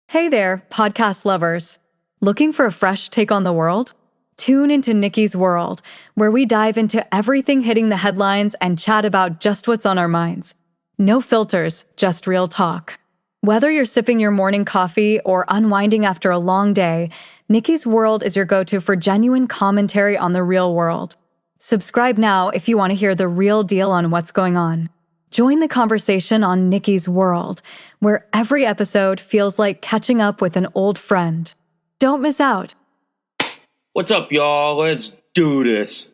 Hey there, podcast lovers. Looking for a fresh take on the world? Tune into Nikki's World, where we dive into everything hitting the headlines and chat about just what's on our minds. No filters, just real talk. Whether you're sipping your morning coffee or unwinding after a long day, Nikki's World is your go-to for genuine commentary on the real world. Subscribe now if you want to hear the real deal on what's going on. Join the conversation on Nikki's World, where every episode feels like catching up with an old friend. Don't miss out. What's up, y'all? Let's do this.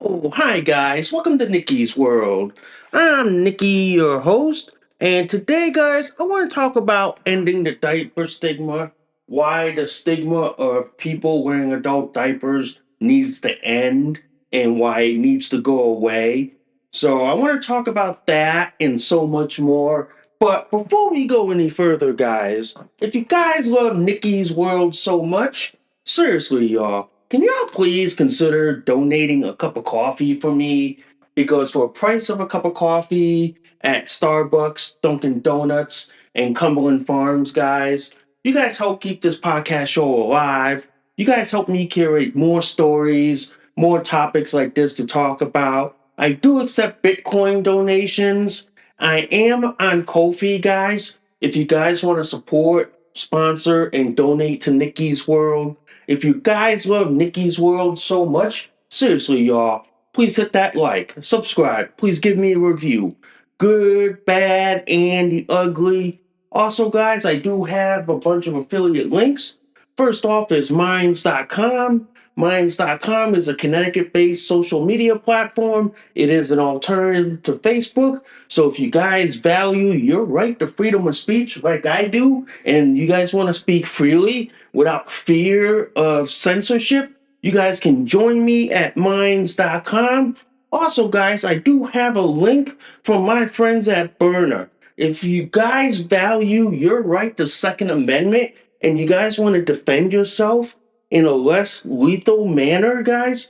Oh, hi guys, welcome to Nikki's World. I'm Nikki, your host, and today, guys, I want to talk about ending the diaper stigma, why the stigma of people wearing adult diapers needs to end, and why it needs to go away. So, I want to talk about that and so much more. But before we go any further, guys, if you guys love Nikki's World so much, seriously, y'all, can y'all please consider donating a cup of coffee for me? Because for a price of a cup of coffee at Starbucks, Dunkin' Donuts, and Cumberland Farms, guys, you guys help keep this podcast show alive. You guys help me curate more stories, more topics like this to talk about. I do accept Bitcoin donations. I am on Ko-fi, guys. If you guys want to support, sponsor, and donate to Nikki's World, if you guys love Nikki's World so much, seriously, y'all, please hit that like, subscribe, please give me a review. Good, bad, and the ugly. Also, guys, I do have a bunch of affiliate links. First off is Minds.com. Minds.com is a Connecticut based social media platform. It is an alternative to Facebook. So if you guys value your right to freedom of speech like I do, and you guys want to speak freely without fear of censorship, you guys can join me at Minds.com. Also, guys, I do have a link from my friends at Byrna. If you guys value your right to Second Amendment and you guys want to defend yourself in a less lethal manner, guys,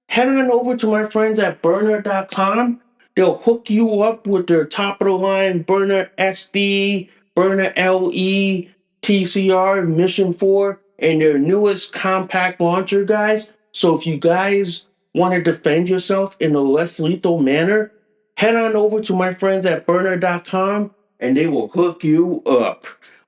head on over to my friends at Byrna.com. They'll hook you up with their top of the line Byrna SD, Byrna LE, TCR, Mission 4, and their newest compact launcher, guys. So if you guys want to defend yourself in a less lethal manner, head on over to my friends at Byrna.com and they will hook you up.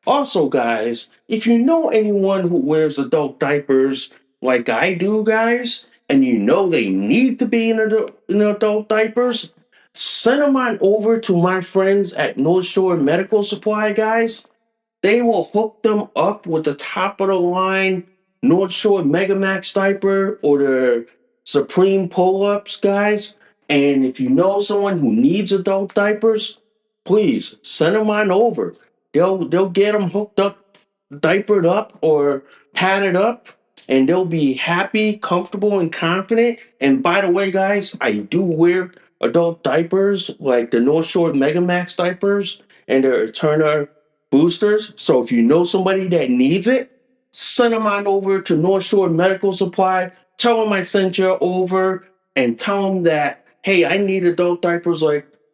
Also, guys, if you know anyone who wears adult diapers like I do, guys, and you know they need to be in adult diapers, send them on over to my friends at North Shore Medical Supply, guys. They will hook them up with the top of the line North Shore Megamax diaper or the Supreme pull-ups, guys. And if you know someone who needs adult diapers, please send them on over. They'll get them hooked up, diapered up, or padded up, and they'll be happy, comfortable, and confident. And by the way, guys, I do wear adult diapers like the North Shore Megamax diapers and the Eterna boosters. So if you know somebody that needs it, send them on over to North Shore Medical Supply. Tell them I sent you over, and tell them that, hey, I need adult diapers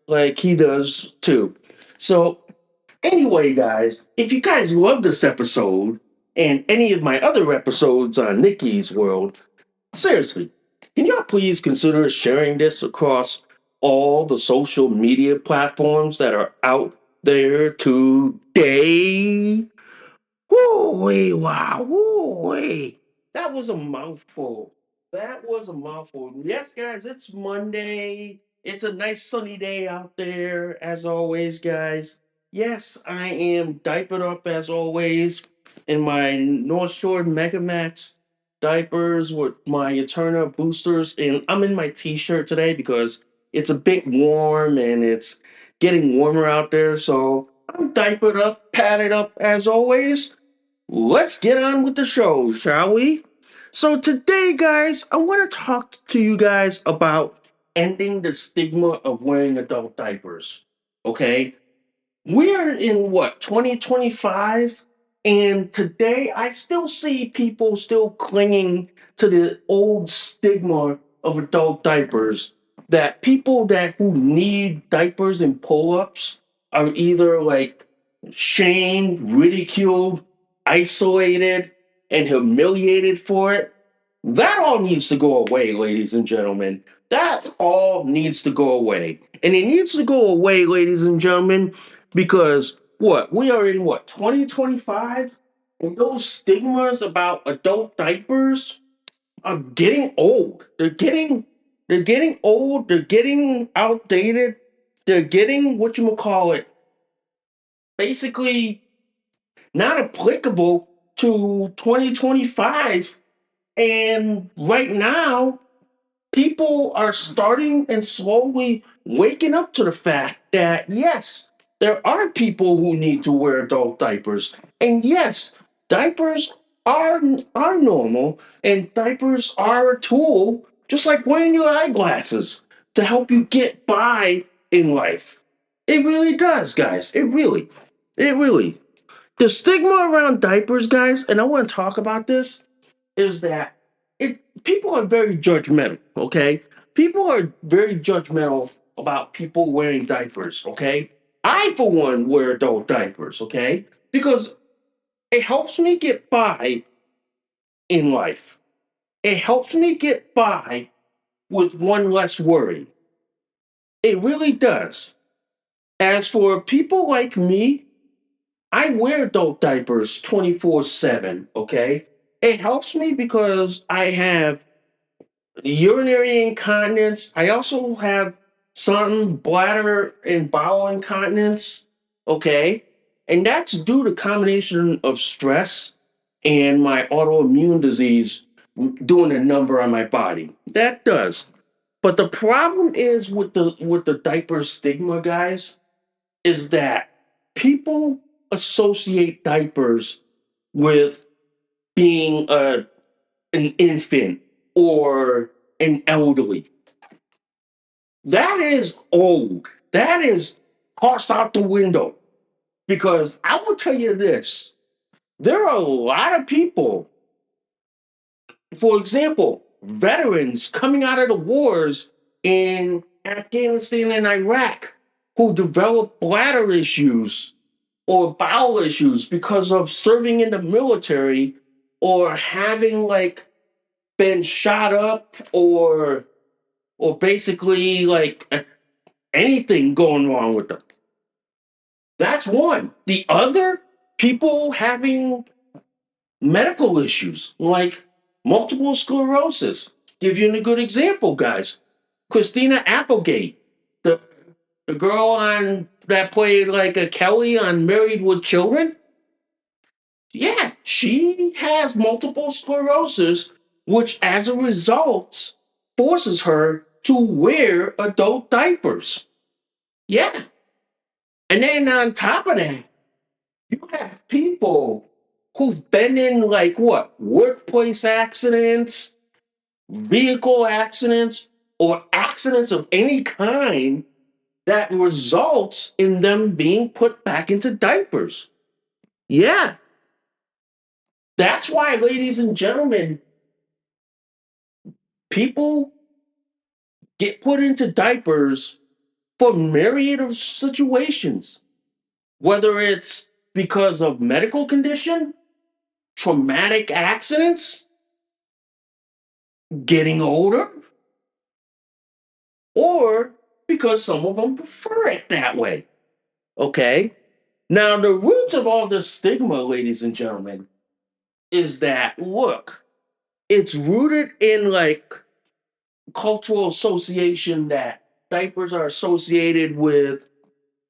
like he does too. So anyway, guys, if you guys love this episode and any of my other episodes on Nikki's World, seriously, can y'all please consider sharing this across all the social media platforms that are out there today? Woo-wee, wow, woo-wee. That was a mouthful. That was a mouthful. Yes, guys, it's Monday. It's a nice sunny day out there, as always, guys. Yes, I am diapered up as always in my North Shore Mega Max diapers with my Eterna boosters, and I'm in my t-shirt today because it's a bit warm and it's getting warmer out there, so I'm diapered up, padded up as always. Let's get on with the show, shall we? So, today, guys, I want to talk to you guys about ending the stigma of wearing adult diapers. Okay? We're in what, 2025? And today I still see people still clinging to the old stigma of adult diapers, that people that who need diapers and pull-ups are either like shamed, ridiculed, isolated, and humiliated for it. That all needs to go away, ladies and gentlemen. That all needs to go away. And it needs to go away, ladies and gentlemen, because what? We are in what, 2025? And those stigmas about adult diapers are getting old. They're getting old, they're getting outdated, they're getting what you call it, basically not applicable to 2025. And right now, people are starting and slowly waking up to the fact that yes, there are people who need to wear adult diapers, and yes, diapers are normal, and diapers are a tool, just like wearing your eyeglasses to help you get by in life. It really does, guys. It really. The stigma around diapers, guys, and I want to talk about this, is that people are very judgmental, okay? People are very judgmental about people wearing diapers, okay? I, for one, wear adult diapers, okay? Because it helps me get by in life. It helps me get by with one less worry. It really does. As for people like me, I wear adult diapers 24/7, okay? It helps me because I have urinary incontinence. I also have some bladder and bowel incontinence. Okay. And that's due to combination of stress and my autoimmune disease doing a number on my body. That does. But the problem is with the diaper stigma, guys, is that people associate diapers with being an infant or an elderly. That is old. That is tossed out the window. Because I will tell you this, there are a lot of people, for example, veterans coming out of the wars in Afghanistan and Iraq who developed bladder issues or bowel issues because of serving in the military or having like been shot up or basically like anything going wrong with them. That's one. The other, people having medical issues like multiple sclerosis. Give you a good example, guys. Christina Applegate, the the girl on that played like a Kelly on Married with Children. Yeah, she has multiple sclerosis, which as a result forces her to wear adult diapers. Yeah. And then on top of that, you have people who've been in like what? Workplace accidents, vehicle accidents, or accidents of any kind that results in them being put back into diapers. Yeah, that's why, ladies and gentlemen, people get put into diapers for myriad of situations, whether it's because of medical condition, traumatic accidents, getting older, or because some of them prefer it that way. Okay? Now, the roots of all this stigma, ladies and gentlemen, is that look, it's rooted in like cultural association that diapers are associated with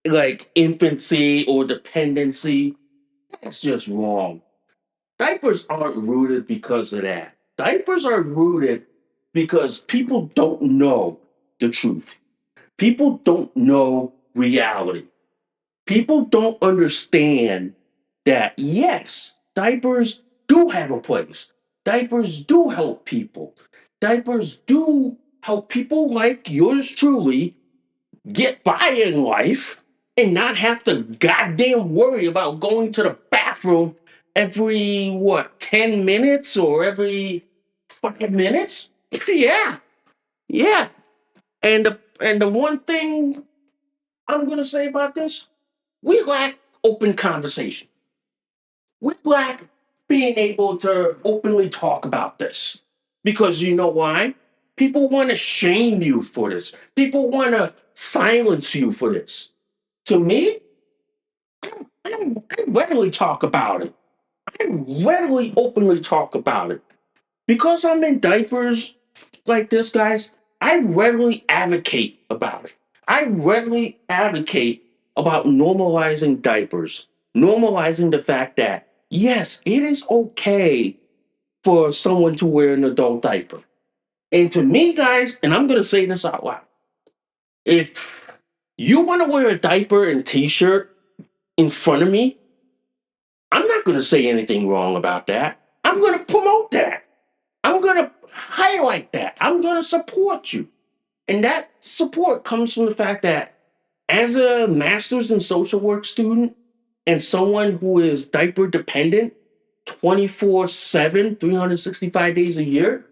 like infancy or dependency. That's just wrong. Diapers aren't rooted because of that. Diapers are rooted because people don't know the truth. People don't know reality. People don't understand that, yes, diapers do have a place. Diapers do help people. Diapers do help people like yours truly get by in life and not have to goddamn worry about going to the bathroom every, what, 10 minutes or every 5 minutes? Yeah, yeah. And the one thing I'm gonna say about this, we lack open conversation. We lack being able to openly talk about this. Because you know why? People want to shame you for this. People want to silence you for this. To me, I readily talk about it. I readily openly talk about it. Because I'm in diapers like this, guys, I readily advocate about it. I readily advocate about normalizing diapers, normalizing the fact that, yes, it is okay for someone to wear an adult diaper. And to me, guys, and I'm going to say this out loud, if you want to wear a diaper and t shirt in front of me, I'm not going to say anything wrong about that. I'm going to promote that. I'm going to highlight that. I'm going to support you. And that support comes from the fact that as a master's in social work student and someone who is diaper dependent 24/7, 365 days a year,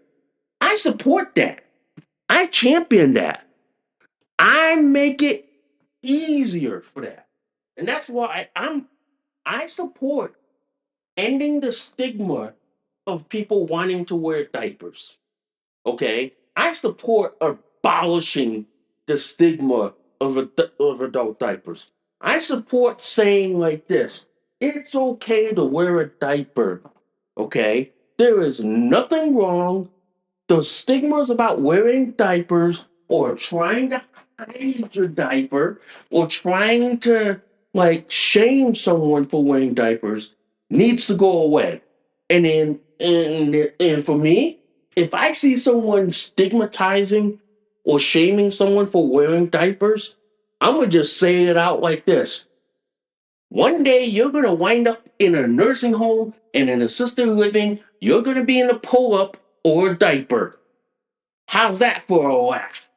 I support that. I champion that. I make it easier for that. And that's why I support ending the stigma of people wanting to wear diapers. Okay? I support abolishing the stigma of adult diapers. I support saying like this, it's okay to wear a diaper. Okay? There is nothing wrong. The stigmas about wearing diapers or trying to hide your diaper or trying to like shame someone for wearing diapers needs to go away. And for me, if I see someone stigmatizing or shaming someone for wearing diapers, I'm gonna just say it out like this. One day you're gonna wind up in a nursing home and in assisted living, you're gonna be in a pull-up or a diaper. How's that for a laugh?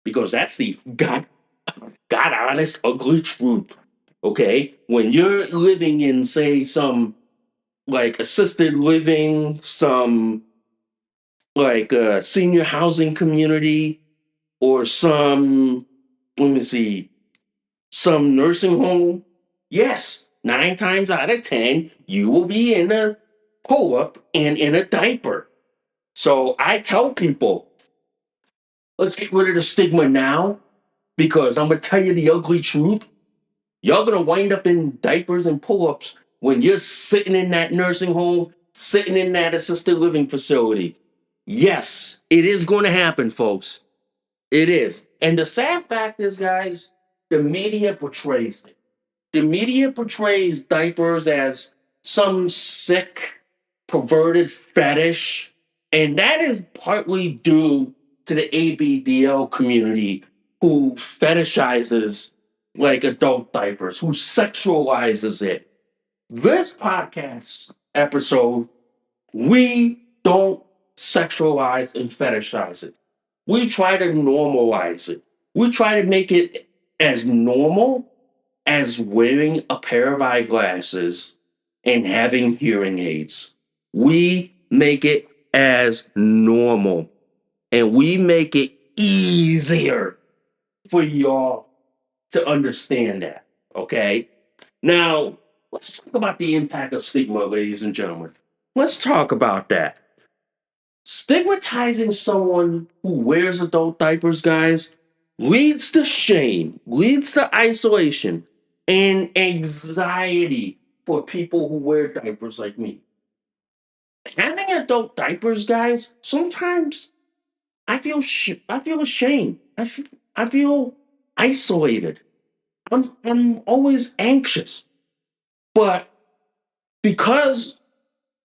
Because that's the God honest, ugly truth. Okay? When you're living in, say, some like assisted living, some like senior housing community, or some, let me see, some nursing home, yes, 9 times out of 10, you will be in a pull up and in a diaper. So I tell people, let's get rid of the stigma now because I'm going to tell you the ugly truth. You're going to wind up in diapers and pull ups when you're sitting in that nursing home, sitting in that assisted living facility. Yes, it is going to happen, folks. It is. And the sad fact is, guys, the media portrays it. The media portrays diapers as some sick, perverted fetish. And that is partly due to the ABDL community who fetishizes like adult diapers, who sexualizes it. This podcast episode, we don't sexualize and fetishize it. We try to normalize it. We try to make it as normal as wearing a pair of eyeglasses and having hearing aids. We make it as normal and we make it easier for y'all to understand that. Okay? Now, let's talk about the impact of stigma, ladies and gentlemen. Let's talk about that. Stigmatizing someone who wears adult diapers, guys, leads to shame, leads to isolation and anxiety for people who wear diapers like me. Having adult diapers, guys, sometimes I feel ashamed. I feel isolated. I'm always anxious. But because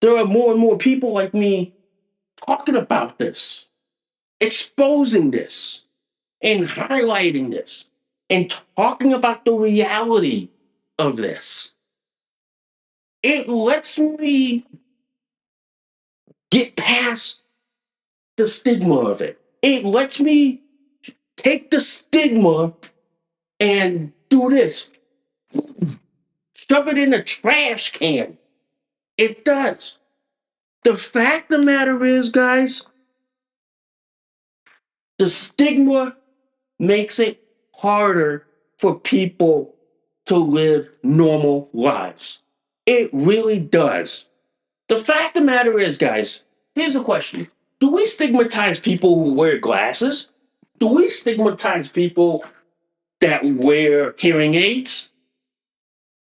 there are more and more people like me talking about this, exposing this, and highlighting this, and talking about the reality of this, it lets me get past the stigma of it. It lets me take the stigma and do this, shove it in a trash can. It does. The fact of the matter is, guys, the stigma makes it harder for people to live normal lives. It really does. The fact of the matter is, guys, here's a question. Do we stigmatize people who wear glasses? Do we stigmatize people that wear hearing aids?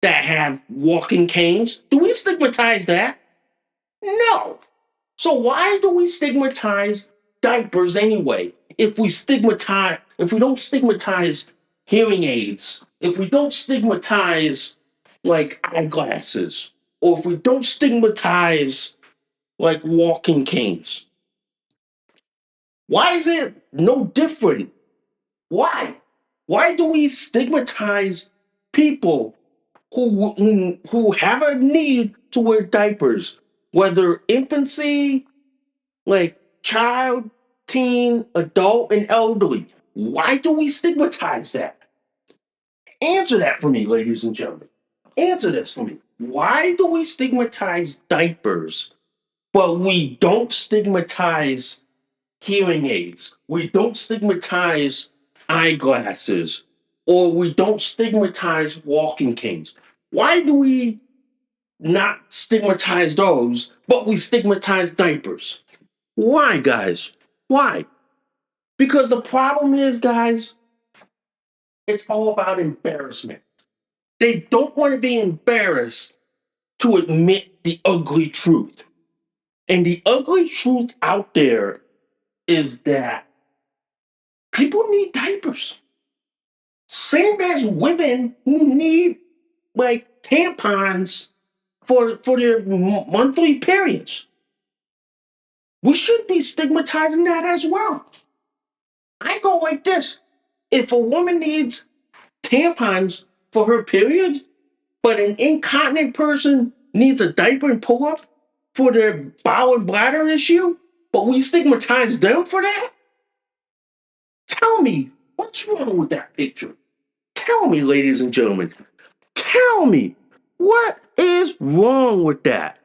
That have walking canes? Do we stigmatize that? No. So why do we stigmatize diapers anyway? If we don't stigmatize hearing aids, if we don't stigmatize like eyeglasses, or if we don't stigmatize like walking canes, why is it no different? Why? Why do we stigmatize people who have a need to wear diapers, whether infancy, like child, teen, adult, and elderly? Why do we stigmatize that? Answer that for me, ladies and gentlemen. Answer this for me. Why do we stigmatize diapers, but we don't stigmatize hearing aids? We don't stigmatize eyeglasses, or we don't stigmatize walking canes. Why do we not stigmatize those, but we stigmatize diapers? Why, guys? Why? Because the problem is, guys, it's all about embarrassment. They don't want to be embarrassed to admit the ugly truth. And the ugly truth out there is that people need diapers. Same as women who need like tampons for their monthly periods. We should be stigmatizing that as well. I go like this. If a woman needs tampons for her period, but an incontinent person needs a diaper and pull up for their bowel and bladder issue, but we stigmatize them for that? Tell me, what's wrong with that picture? Tell me, ladies and gentlemen. Tell me, what is wrong with that?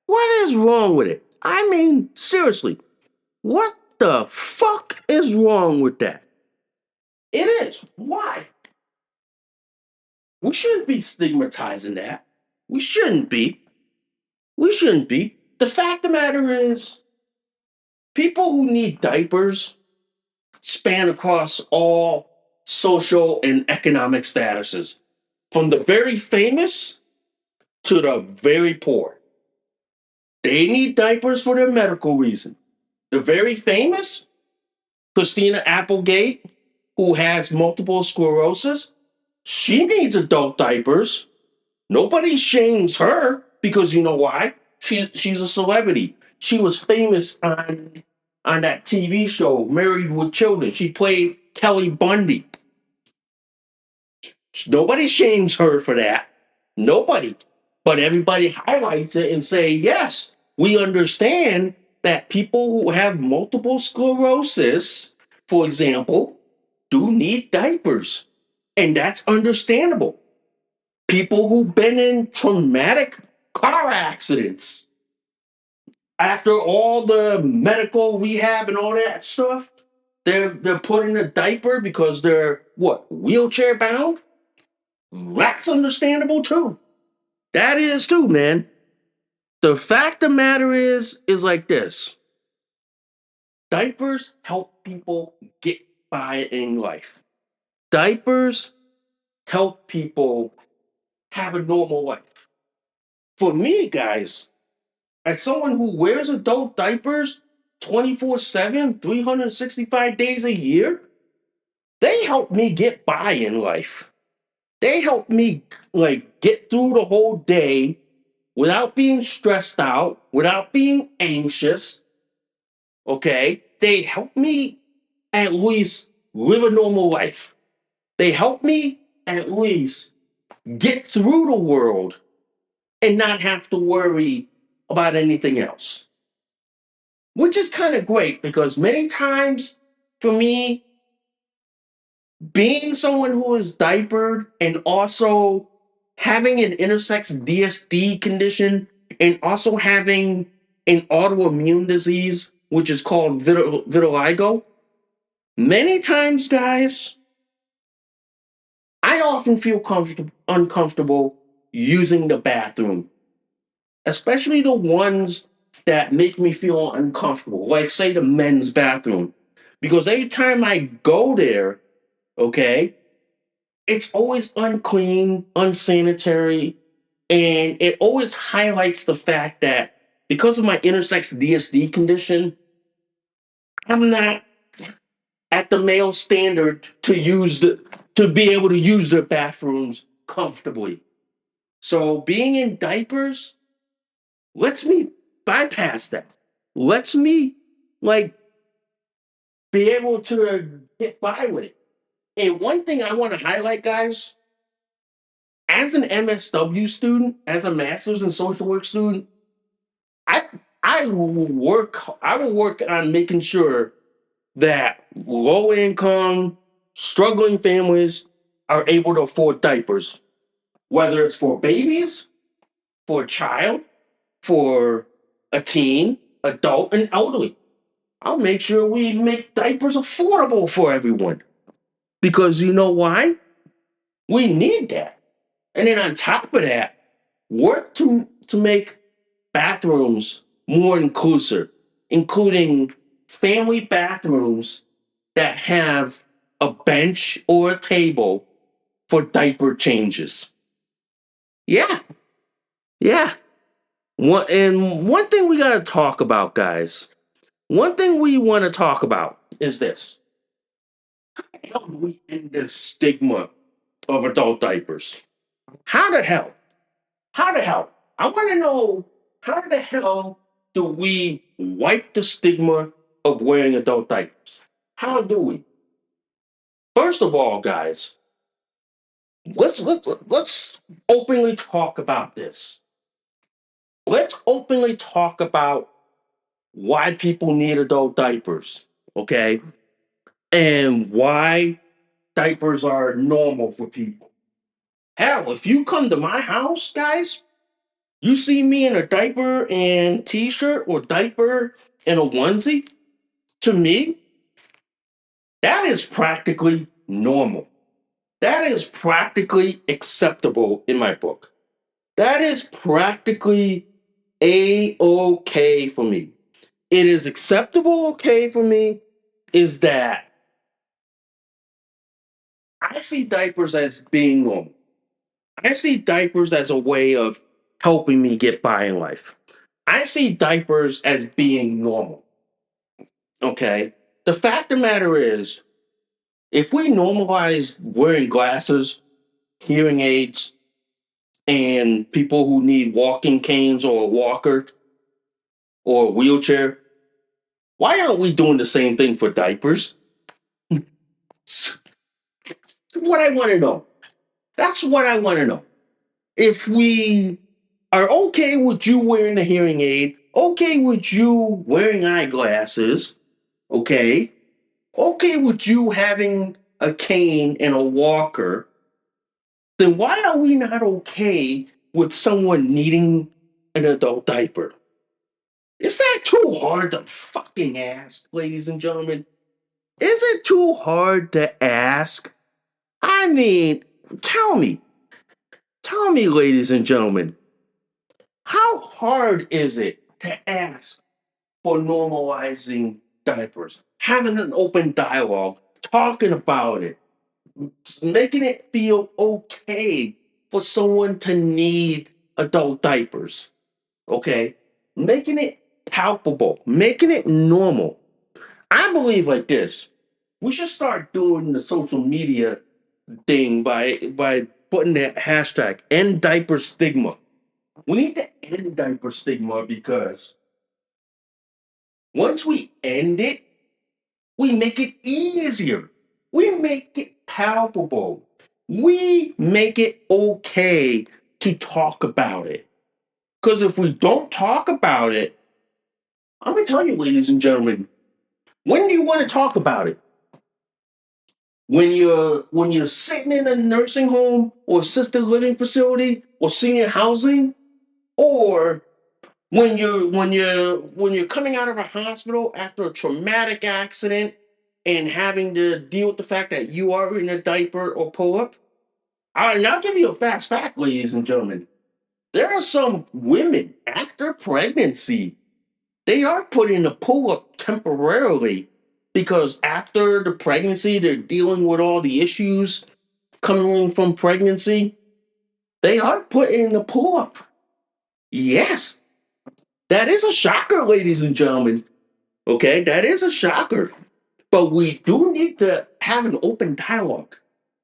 What is wrong with it? I mean, seriously, what the fuck is wrong with that? It is. Why? We shouldn't be stigmatizing that. We shouldn't be. We shouldn't be. The fact of the matter is, people who need diapers span across all social and economic statuses, from the very famous to the very poor. They need diapers for their medical reason. The very famous, Christina Applegate, who has multiple sclerosis, she needs adult diapers. Nobody shames her because you know why? She's a celebrity. She was famous on that TV show, Married with Children. She played Kelly Bundy. Nobody shames her for that. Nobody. But everybody highlights it and say, yes, we understand that people who have multiple sclerosis, for example, do need diapers. And that's understandable. People who've been in traumatic car accidents. After all the medical rehab and all that stuff, they're put in a diaper because they're what, wheelchair bound? That's understandable too. That is too, man. The fact of the matter is like this. Diapers help people get by in life. Diapers help people have a normal life. For me, guys, as someone who wears adult diapers 24/7, 365 days a year, they help me get by in life. They help me like get through the whole day without being stressed out, without being anxious. Okay? They help me at least live a normal life. They help me at least get through the world and not have to worry about anything else. Which is kind of great because many times for me, being someone who is diapered and also having an intersex DSD condition and also having an autoimmune disease, which is called vitiligo, many times, guys, I often feel uncomfortable using the bathroom, especially the ones that make me feel uncomfortable, like, say, the men's bathroom. Because every time I go there, okay, it's always unclean, unsanitary, and it always highlights the fact that because of my intersex DSD condition, I'm not at the male standard to be able to use the bathrooms comfortably. So being in diapers lets me bypass that. Lets me like be able to get by with it. And one thing I want to highlight, guys, as an MSW student, as a master's in social work student, I I will work on making sure that low income, struggling families are able to afford diapers, whether it's for babies, for a child, for a teen, adult, and elderly. I'll make sure we make diapers affordable for everyone. Because you know why? We need that. And then on top of that, work to make bathrooms more inclusive, including family bathrooms that have a bench or a table for diaper changes. Yeah, yeah. One thing we got to talk about, guys. One thing we want to talk about is this: how do we end the stigma of adult diapers? How the hell? How the hell? I want to know how the hell do we wipe the stigma of wearing adult diapers? How do we? First of all, guys, let's openly talk about this. Let's openly talk about why people need adult diapers, okay? And why diapers are normal for people. Hell, if you come to my house, guys, you see me in a diaper and t-shirt or diaper and a onesie, to me, that is practically normal. That is practically acceptable in my book. That is practically a-okay for me. It is acceptable okay for me is that I see diapers as being normal. I see diapers as a way of helping me get by in life. I see diapers as being normal. Okay? The fact of the matter is, if we normalize wearing glasses, hearing aids, and people who need walking canes or a walker or a wheelchair, why aren't we doing the same thing for diapers? What I want to know. That's what I want to know. If we are okay with you wearing a hearing aid, okay with you wearing eyeglasses, okay with you having a cane and a walker, then why are we not okay with someone needing an adult diaper? Is that too hard to fucking ask, ladies and gentlemen? Is it too hard to ask? I mean, tell me, ladies and gentlemen, how hard is it to ask for normalizing diapers? Having an open dialogue, talking about it, making it feel okay for someone to need adult diapers, okay? Making it palpable, making it normal. I believe like this. We should start doing the social media thing by putting that hashtag end diaper stigma. We need to end diaper stigma because once we end it, we make it easier. We make it palpable. We make it okay to talk about it. Because if we don't talk about it, I'm going to tell you, ladies and gentlemen, when do you want to talk about it? When you're sitting in a nursing home or assisted living facility or senior housing, or when you're coming out of a hospital after a traumatic accident and having to deal with the fact that you are in a diaper or pull-up. And I'll give you a fast fact, ladies and gentlemen. There are some women after pregnancy, they are put in a pull-up temporarily because after the pregnancy, they're dealing with all the issues coming from pregnancy. They are put in a pull-up. Yes, that is a shocker, ladies and gentlemen. Okay, that is a shocker. But we do need to have an open dialogue.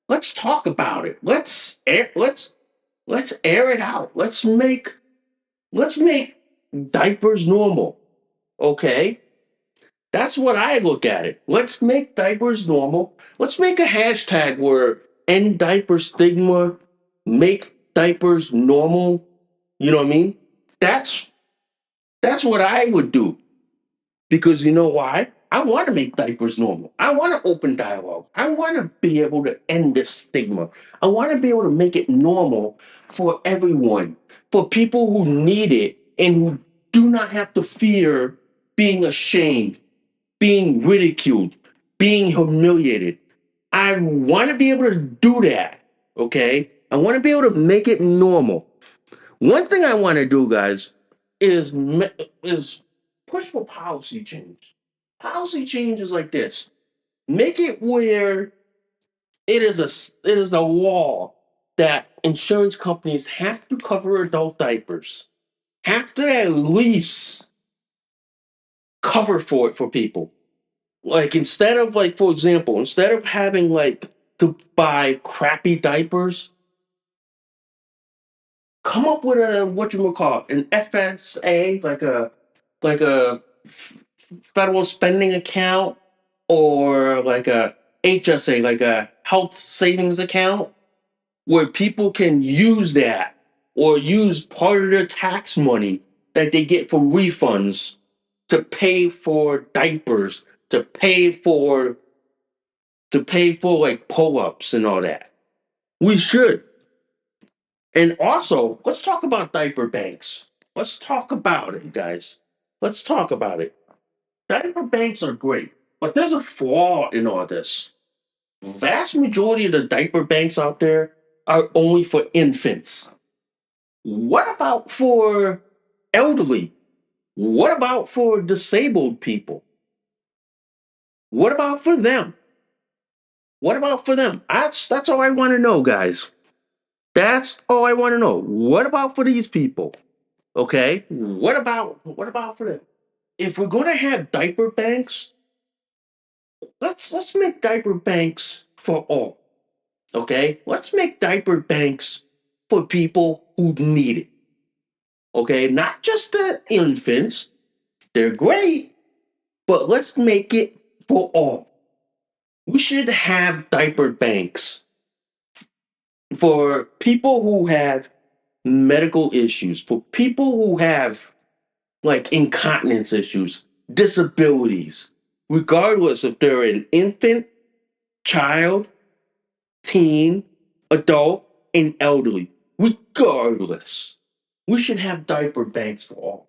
Let's talk about it. Let's air it out. Let's make diapers normal. Okay? That's what I look at it. Let's make diapers normal. Let's make a hashtag where end diaper stigma, make diapers normal. You know what I mean? That's that's what I would do. Because you know why? I want to make diapers normal. I want to open dialogue. I want to be able to end this stigma. I want to be able to make it normal for everyone, for people who need it and who do not have to fear being ashamed, being ridiculed, being humiliated. I want to be able to do that. Okay? I want to be able to make it normal. One thing I want to do, guys, is is push for policy change. Policy change is like this: make it where it is a law that insurance companies have to cover adult diapers, have to at least cover for it for people. Like instead of like, for example, instead of having like to buy crappy diapers, come up with a what you would call it, an FSA, like a federal spending account, or like a HSA, like a health savings account, where people can use that or use part of their tax money that they get from refunds to pay for diapers, to pay for like pull-ups and all that. We should. And also, let's talk about diaper banks. Let's talk about it, guys. Let's talk about it. Diaper banks are great, but there's a flaw in all this. Vast majority of the diaper banks out there are only for infants. What about for elderly? What about for disabled people? What about for them? What about for them? That's all I want to know, guys. That's all I want to know. What about for these people? Okay? What about for them? If we're gonna have diaper banks, let's make diaper banks for all. Okay? Let's make diaper banks for people who need it. Okay? Not just the infants. They're great, but let's make it for all. We should have diaper banks for people who have medical issues, for people who have like incontinence issues, disabilities, regardless if they're an infant, child, teen, adult. and elderly, regardless. We should have diaper banks for all.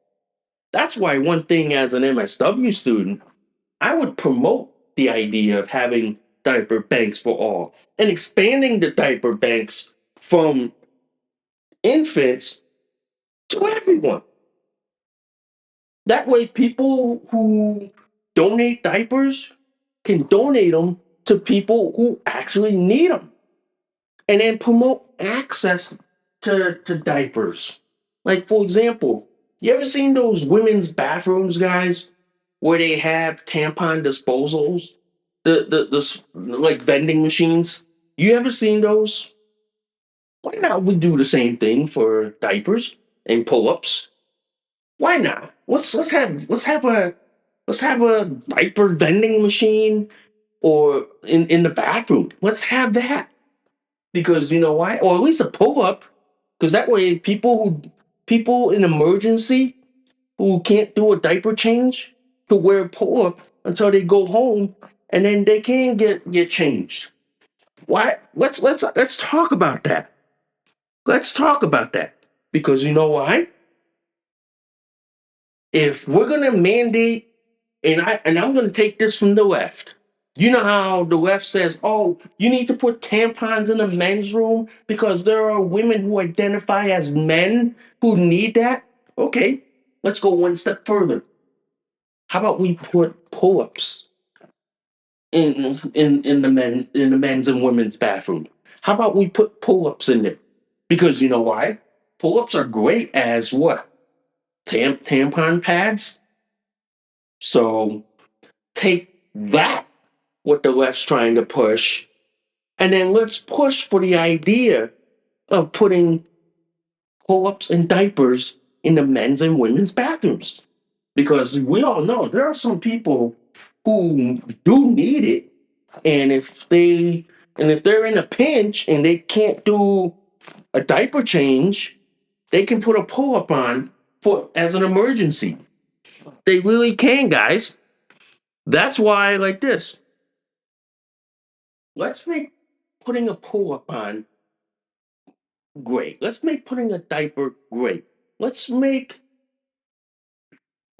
That's why one thing as an MSW student, I would promote the idea of having diaper banks for all and expanding the diaper banks from infants to everyone. That way, people who donate diapers can donate them to people who actually need them. And then promote access to diapers. Like, for example, you ever seen those women's bathrooms, guys, where they have tampon disposals? Like vending machines? You ever seen those? Why not we do the same thing for diapers and pull-ups? Why not? Let's have a diaper vending machine or in the bathroom. Let's have that. Because you know why? Or at least a pull-up. Because that way people in emergency who can't do a diaper change could wear a pull-up until they go home and then they can get changed. Why? Let's talk about that. Let's talk about that. Because you know why? If we're gonna mandate, and I'm gonna take this from the left. You know how the left says, "Oh, you need to put tampons in the men's room because there are women who identify as men who need that." Okay, let's go one step further. How about we put pull-ups in the men's and women's bathroom? How about we put pull-ups in there? Because you know why? Pull-ups are great as what? Tampon pads. So take that, what the left's trying to push, and then let's push for the idea of putting pull ups and diapers in the men's and women's bathrooms. Because we all know there are some people who do need it, and if they're in a pinch and they can't do a diaper change, they can put a pull up on for as an emergency. They really can, guys. That's why I like this. Let's make putting a pull up on great. Let's make putting a diaper great. Let's make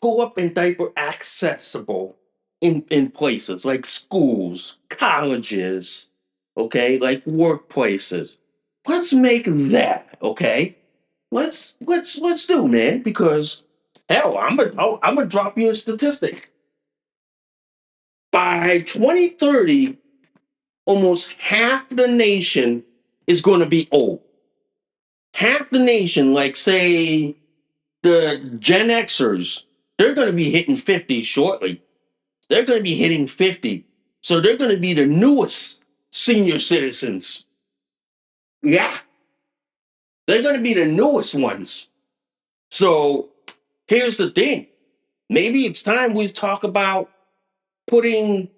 pull up and diaper accessible in places like schools, colleges, okay, like workplaces. Let's make that, okay? Let's do, man, because hell, I'm gonna drop you a statistic. By 2030, almost half the nation is going to be old. Half the nation, like say the Gen Xers, they're going to be hitting 50 shortly. They're going to be hitting 50. So they're going to be the newest senior citizens. Yeah, they're going to be the newest ones. So here's the thing. Maybe it's time we talk about putting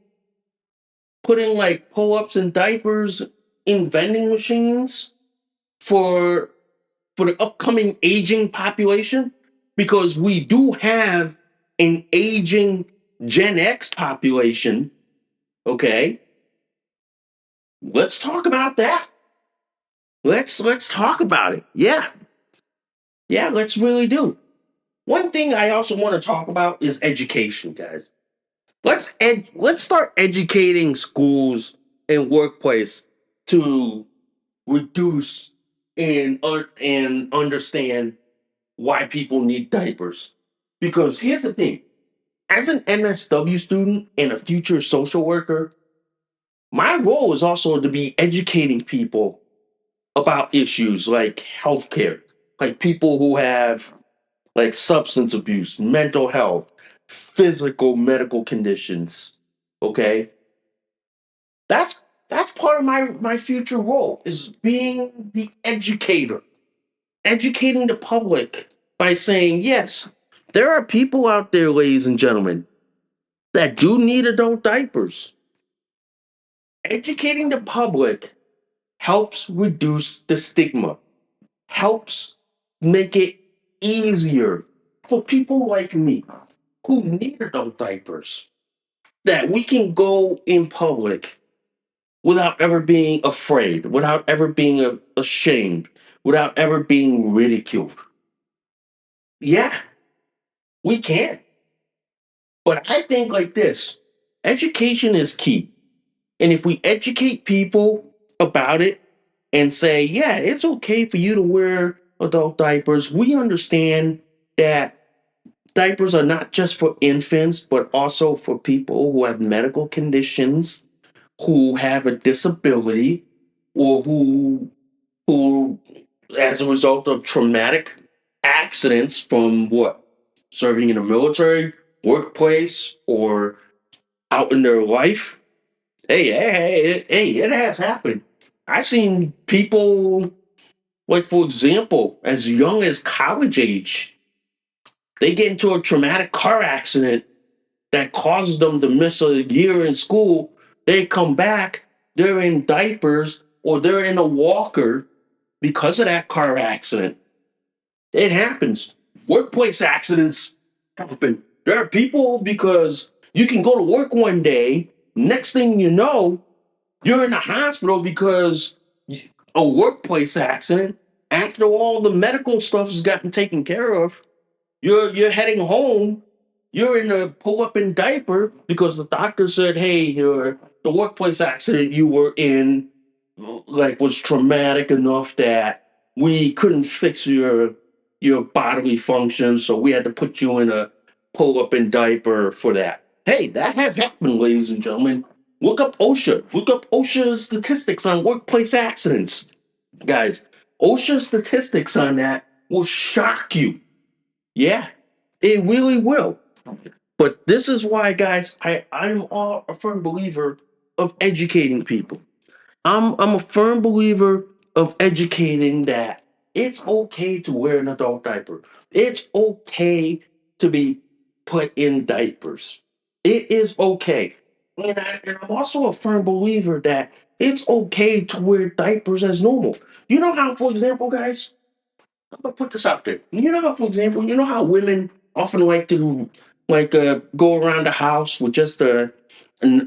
like pull-ups and diapers in vending machines for the upcoming aging population, because we do have an aging Gen X population. Okay, let's talk about that. Let's talk about it. Yeah, yeah, let's really do. One thing I also want to talk about is education, guys. Let's start educating schools and workplace to reduce and understand why people need diapers. Because here's the thing, as an MSW student and a future social worker, my role is also to be educating people about issues like healthcare, like people who have like substance abuse, mental health, physical medical conditions. Okay? That's that's part of my future role is being the educator, educating the public by saying, yes, there are people out there, ladies and gentlemen, that do need adult diapers. Educating the public helps reduce the stigma, helps make it easier for people like me who need adult diapers, that we can go in public without ever being afraid, without ever being ashamed, without ever being ridiculed. Yeah, we can. But I think like this, education is key. And if we educate people about it and say, yeah, it's okay for you to wear adult diapers, we understand that diapers are not just for infants, but also for people who have medical conditions, who have a disability, or who as a result of traumatic accidents from what? Serving in the military, workplace, or out in their life. Hey, it has happened. I've seen people, like, for example, as young as college age, they get into a traumatic car accident that causes them to miss a year in school. They come back, they're in diapers, or they're in a walker because of that car accident. It happens. Workplace accidents happen. There are people because you can go to work one day, next thing you know, you're in the hospital because a workplace accident. After all the medical stuff has gotten taken care of, you're heading home. You're in a pull up in diaper because the doctor said, "Hey, the workplace accident you were in, like, was traumatic enough that we couldn't fix your bodily functions, so we had to put you in a pull up in diaper for that." Hey, that has happened, ladies and gentlemen. Look up OSHA. Look up OSHA statistics on workplace accidents, guys. OSHA statistics on that will shock you. Yeah, it really will. But this is why, guys, I'm a firm believer of educating people. I'm a firm believer of educating that it's okay to wear an adult diaper. It's okay to be put in diapers. It is okay. And I'm also a firm believer that it's okay to wear diapers as normal. You know how, for example, guys, I'm gonna put this out there. You know how, for example, you know how women often like to go around the house with just an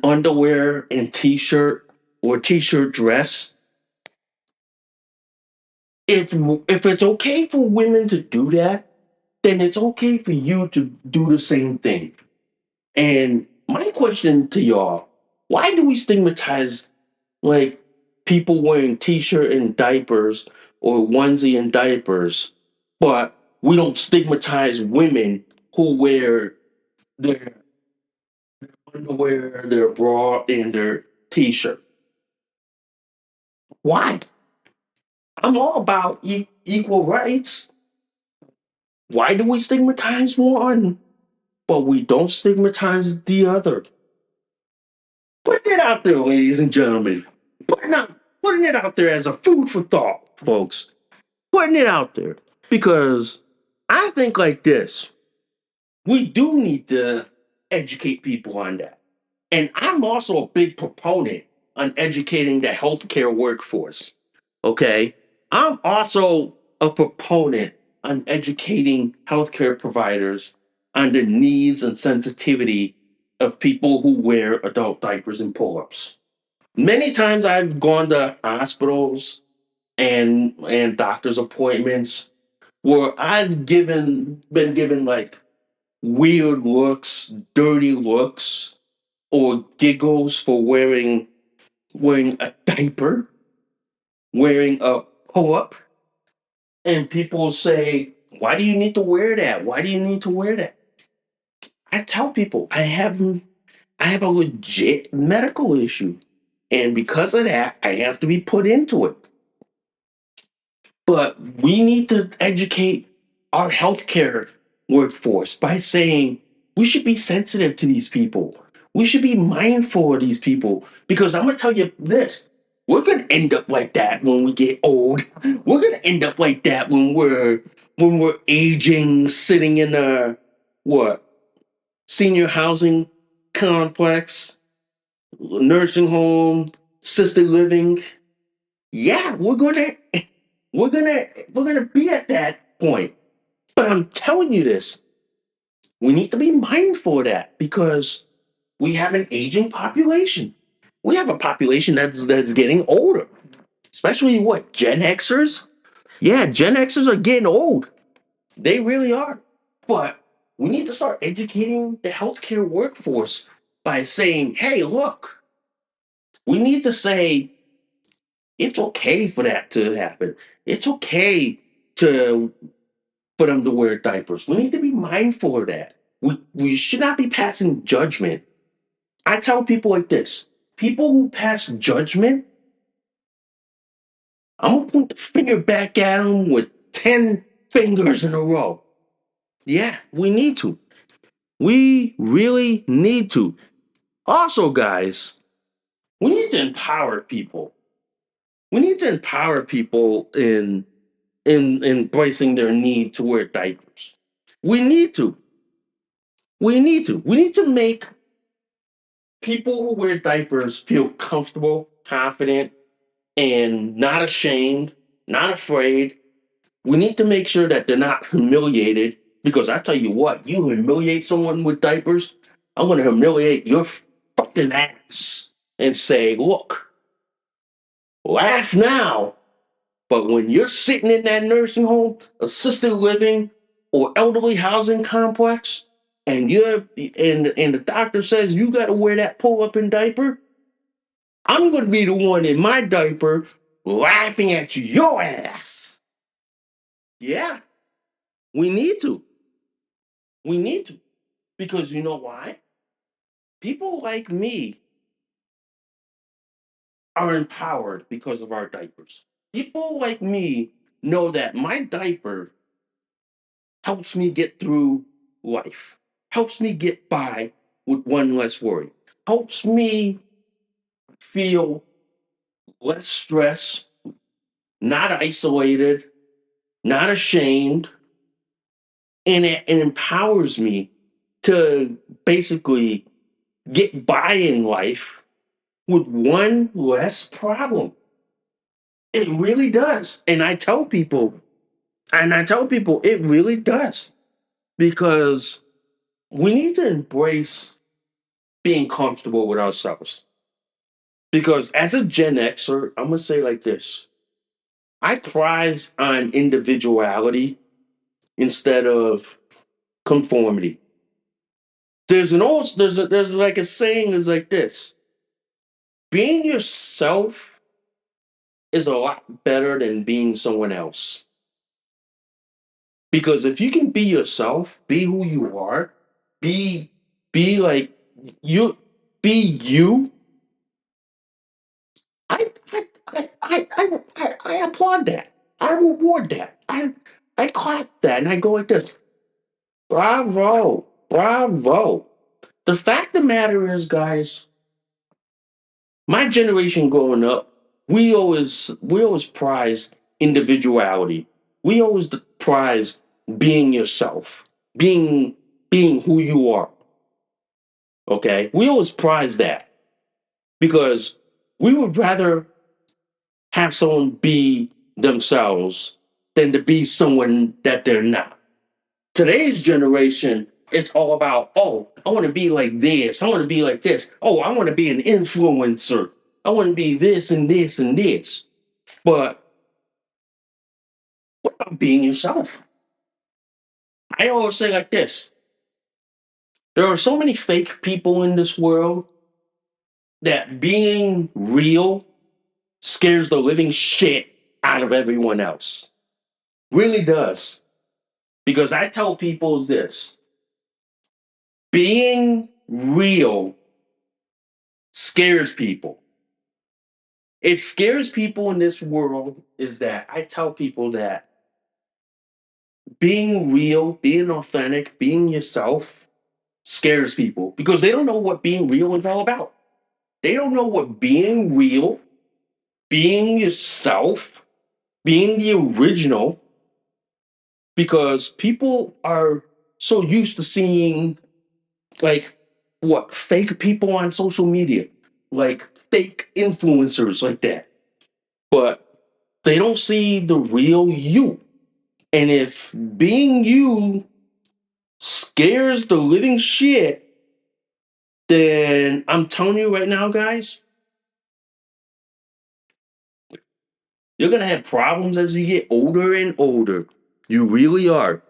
underwear and t-shirt or t-shirt dress. If it's okay for women to do that, then it's okay for you to do the same thing. And my question to y'all: why do we stigmatize, like, people wearing t-shirt and diapers or onesie and diapers, but we don't stigmatize women who wear their underwear, their bra, and their t-shirt? Why? I'm all about equal rights. Why do we stigmatize one, but we don't stigmatize the other? Putting it out there, ladies and gentlemen. Putting it out there as a food for thought, folks. Putting it out there because I think like this: we do need to educate people on that. And I'm also a big proponent on educating the healthcare workforce. Okay. I'm also a proponent on educating healthcare providers on the needs and sensitivity of people who wear adult diapers and pull ups. Many times I've gone to hospitals and doctor's appointments where I've been given, like, weird looks, dirty looks, or giggles for wearing a diaper, wearing a pull up, and people say, "Why do you need to wear that? Why do you need to wear that?" I tell people I have a legit medical issue, and because of that, I have to be put into it. But we need to educate our healthcare workforce by saying we should be sensitive to these people. We should be mindful of these people because I'm going to tell you this: we're going to end up like that when we get old. We're going to end up like that when we're aging, sitting in a what senior housing complex, nursing home, assisted living. Yeah, we're gonna be at that point. But I'm telling you this, we need to be mindful of that because we have an aging population. We have a population that's getting older, especially what, Gen Xers? Yeah, Gen Xers are getting old. They really are. But we need to start educating the healthcare workforce by saying, hey, look, we need to say it's okay for that to happen. It's okay to for them to wear diapers. We need to be mindful of that. We should not be passing judgment. I tell people like this: people who pass judgment, I'm gonna point the finger back at them with 10 fingers in a row. Yeah, we need to. We really need to. Also, guys, we need to empower people. We need to empower people in embracing their need to wear diapers. We need to. We need to. We need to make people who wear diapers feel comfortable, confident, and not ashamed, not afraid. We need to make sure that they're not humiliated because I tell you what, you humiliate someone with diapers, I'm going to humiliate your fucking ass and say, look, laugh now. But when you're sitting in that nursing home, assisted living, or elderly housing complex, and the doctor says you got to wear that pull-up-in diaper, I'm going to be the one in my diaper laughing at your ass. Yeah, we need to. We need to. Because you know why? People like me are empowered because of our diapers. People like me know that my diaper helps me get through life, helps me get by with one less worry, helps me feel less stress, not isolated, not ashamed, and it empowers me to basically get by in life with one less problem. It really does. And I tell people it really does because we need to embrace being comfortable with ourselves. Because as a Gen Xer, I'm gonna say like this: I prize on individuality instead of conformity. There's like a saying is like this: being yourself is a lot better than being someone else. Because if you can be yourself, be who you are, be be like you, be you. I applaud that. I reward that. I clap that, and I go like this: bravo, bravo. The fact of the matter is, guys, my generation growing up, we always prize individuality. We always prize being yourself, being being who you are. Okay, we always prize that because we would rather have someone be themselves than to be someone that they're not. Today's generation, it's all about, oh, I want to be like this. I want to be like this. Oh, I want to be an influencer. I want to be this and this and this. But what about being yourself? I always say like this: there are so many fake people in this world that being real scares the living shit out of everyone else. Really does. Because I tell people this: being real scares people. It scares people in this world is that I tell people that being real, being authentic, being yourself scares people because they don't know what being real is all about. They don't know what being real, being yourself, being the original, because people are so used to seeing like what fake people on social media, like fake influencers like that. But they don't see the real you. And if being you scares the living shit, then I'm telling you right now, guys, You're going to have problems as you get older and older. You really are.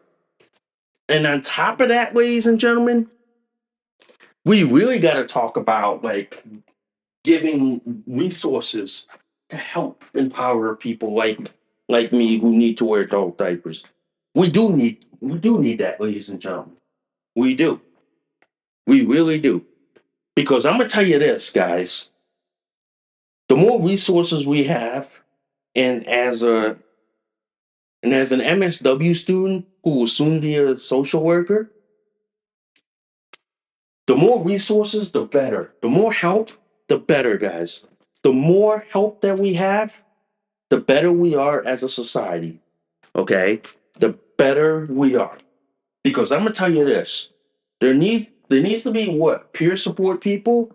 And on top of that, ladies and gentlemen, we really got to talk about like giving resources to help empower people like me who need to wear adult diapers. We do need that, ladies and gentlemen. We do. We really do. Because I'm gonna tell you this, guys. The more resources we have, and as an MSW student who will soon be a social worker, the more resources, the better. The more help, the better, guys. The more help that we have, the better we are as a society. Okay? The better we are. Because I'm gonna tell you this. There needs to be what? Peer support people,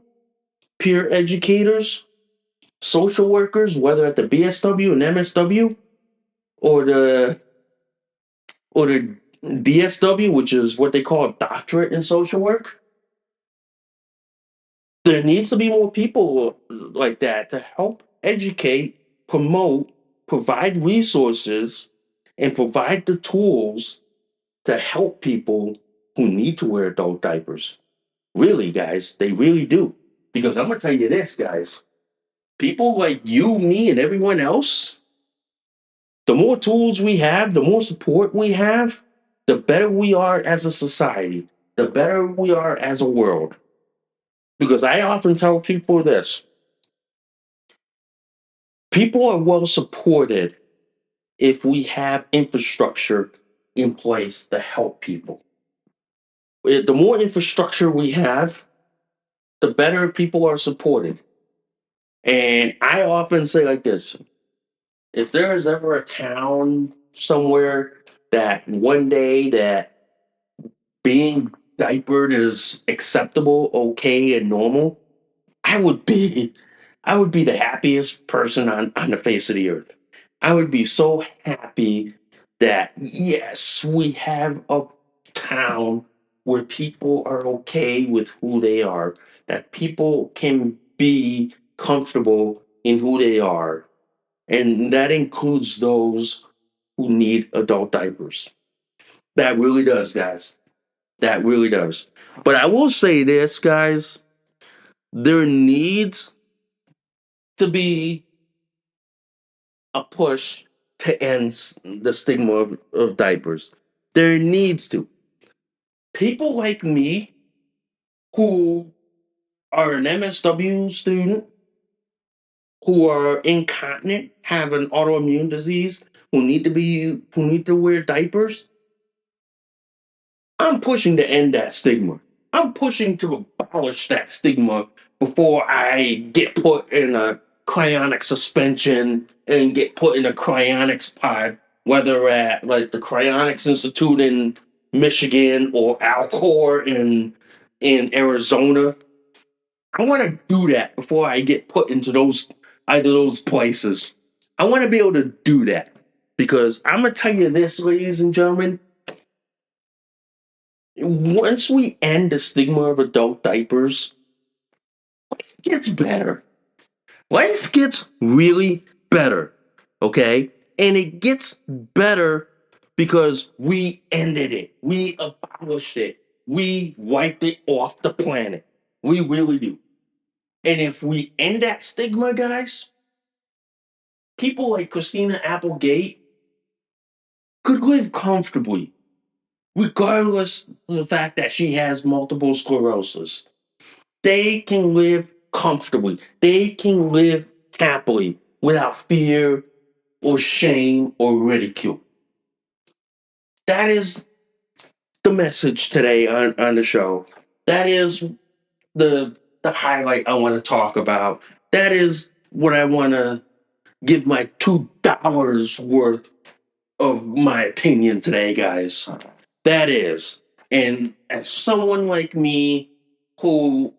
peer educators, social workers, whether at the BSW and MSW or the DSW, which is what they call a doctorate in social work. There needs to be more people like that to help educate, promote, provide resources, and provide the tools to help people who need to wear adult diapers. Really, guys, they really do. Because I'm going to tell you this, guys. People like you, me, and everyone else, the more tools we have, the more support we have, the better we are as a society, the better we are as a world. Because I often tell people this: people are well supported if we have infrastructure in place to help people. The more infrastructure we have, the better people are supported. And I often say like this: if there is ever a town somewhere that one day that being diapered is acceptable, okay, and normal, I would be I would be the happiest person on the face of the earth. I would be so happy that yes, we have a town where people are okay with who they are, that people can be comfortable in who they are, and that includes those who need adult diapers. That really does, guys. That really does. But I will say this, guys, there needs to be a push to end the stigma of diapers. There needs to. People like me who are an MSW student, who are incontinent, have an autoimmune disease, who need to wear diapers, I'm pushing to end that stigma. I'm pushing to abolish that stigma before I get put in a cryonic suspension and get put in a cryonics pod, whether at like the Cryonics Institute in Michigan or Alcor in Arizona. I want to do that before I get put into those either of those places. I want to be able to do that because I'm gonna tell you this, ladies and gentlemen. Once we end the stigma of adult diapers, life gets better. Life gets really better, okay? And it gets better because we ended it. We abolished it. We wiped it off the planet. We really do. And if we end that stigma, guys, people like Christina Applegate could live comfortably, regardless of the fact that she has multiple sclerosis. They can live comfortably. They can live happily without fear or shame or ridicule. That is the message today on the show. That is the highlight I want to talk about. That is what I want to give my $2 worth of my opinion today, guys. That is. And as someone like me who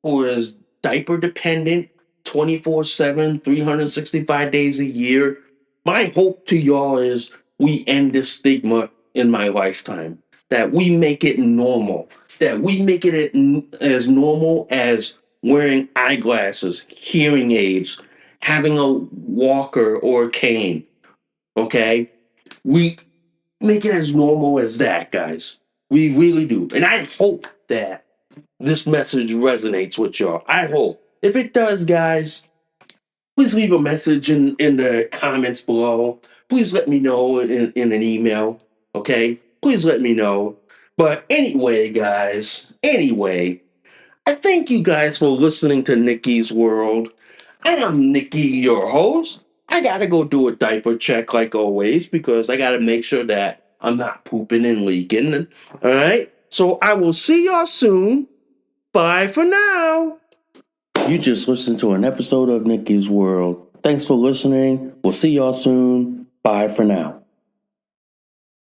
who is diaper dependent 24/7, 365 days a year, my hope to y'all is we end this stigma in my lifetime. That we make it normal. That we make it as normal as wearing eyeglasses, hearing aids, having a walker or a cane. Okay? We make it as normal as that, guys. We really do. And I hope that this message resonates with y'all. I hope. If it does, guys, please leave a message in the comments below. Please let me know in an email. Okay? Please let me know. But anyway, guys, I thank you guys for listening to Nikki's World. I'm Nikki, your host. I gotta go do a diaper check like always because I gotta make sure that I'm not pooping and leaking. All right? So I will see y'all soon. Bye for now. You just listened to an episode of Nikki's World. Thanks for listening. We'll see y'all soon. Bye for now.